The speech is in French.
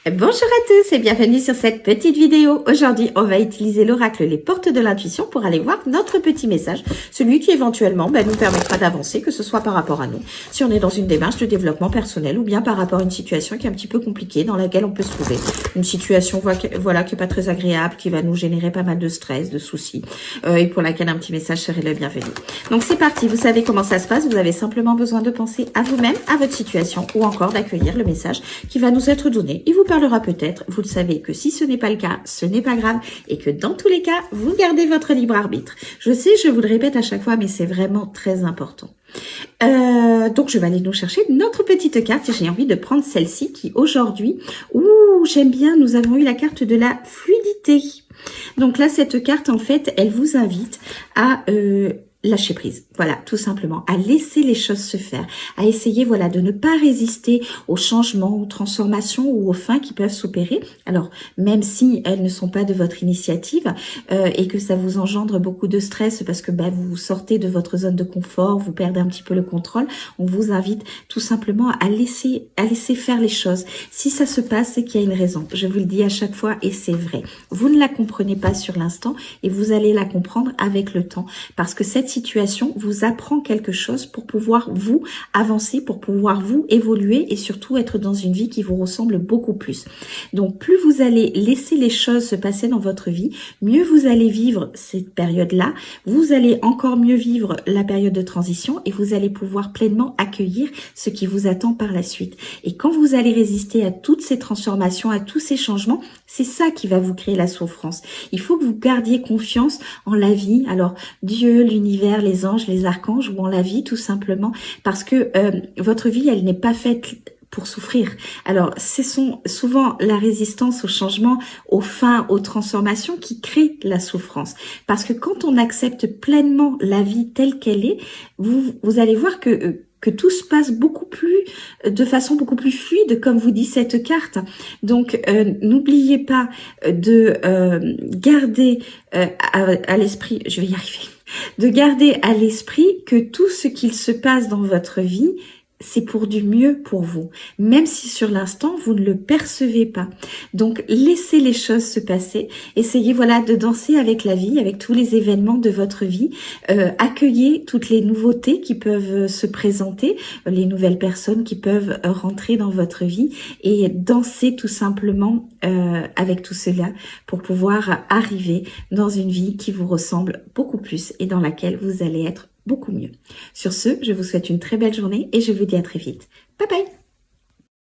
Bonjour à tous et bienvenue sur cette petite vidéo. Aujourd'hui, on va utiliser l'oracle Les Portes de l'Intuition pour aller voir notre petit message, celui qui éventuellement nous permettra d'avancer, que ce soit par rapport à nous, si on est dans une démarche de développement personnel ou bien par rapport à une situation qui est un petit peu compliquée dans laquelle on peut se trouver. Une situation voilà, qui est pas très agréable, qui va nous générer pas mal de stress, de soucis et pour laquelle un petit message serait le bienvenu. Donc c'est parti, vous savez comment ça se passe, vous avez simplement besoin de penser à vous-même, à votre situation ou encore d'accueillir le message qui va nous être donné. Il vous parlera peut-être, vous le savez que si ce n'est pas le cas, ce n'est pas grave et que dans tous les cas, vous gardez votre libre arbitre. Je sais, je vous le répète à chaque fois, mais c'est vraiment très important. Donc je vais aller nous chercher notre petite carte et j'ai envie de prendre celle-ci qui aujourd'hui, j'aime bien, nous avons eu la carte de la fluidité. Donc là, cette carte, en fait, elle vous invite à lâcher prise, voilà, tout simplement, à laisser les choses se faire, à essayer, voilà, de ne pas résister aux changements, aux transformations ou aux fins qui peuvent s'opérer. Alors, même si elles ne sont pas de votre initiative et que ça vous engendre beaucoup de stress parce que vous sortez de votre zone de confort, vous perdez un petit peu le contrôle, on vous invite tout simplement à laisser faire les choses. Si ça se passe, c'est qu'il y a une raison. Je vous le dis à chaque fois et c'est vrai. Vous ne la comprenez pas sur l'instant et vous allez la comprendre avec le temps parce que cette situation vous apprend quelque chose pour pouvoir vous avancer, pour pouvoir vous évoluer et surtout être dans une vie qui vous ressemble beaucoup plus. Donc plus vous allez laisser les choses se passer dans votre vie, mieux vous allez vivre cette période-là, vous allez encore mieux vivre la période de transition et vous allez pouvoir pleinement accueillir ce qui vous attend par la suite. Et quand vous allez résister à toutes ces transformations, à tous ces changements, c'est ça qui va vous créer la souffrance. Il faut que vous gardiez confiance en la vie, alors Dieu, l'univers, les anges, les archanges ou en la vie tout simplement parce que votre vie elle n'est pas faite pour souffrir. Alors ce sont souvent la résistance au changement, aux fins, aux transformations qui créent la souffrance parce que quand on accepte pleinement la vie telle qu'elle est, vous allez voir que tout se passe de façon beaucoup plus fluide, comme vous dit cette carte. Donc, n'oubliez pas de garder à l'esprit, je vais y arriver, de garder à l'esprit que tout ce qu'il se passe dans votre vie, c'est pour du mieux pour vous, même si sur l'instant, vous ne le percevez pas. Donc, laissez les choses se passer. Essayez, voilà, de danser avec la vie, avec tous les événements de votre vie. Accueillez toutes les nouveautés qui peuvent se présenter, les nouvelles personnes qui peuvent rentrer dans votre vie et danser tout simplement avec tout cela pour pouvoir arriver dans une vie qui vous ressemble beaucoup plus et dans laquelle vous allez être beaucoup mieux. Sur ce, je vous souhaite une très belle journée et je vous dis à très vite. Bye bye!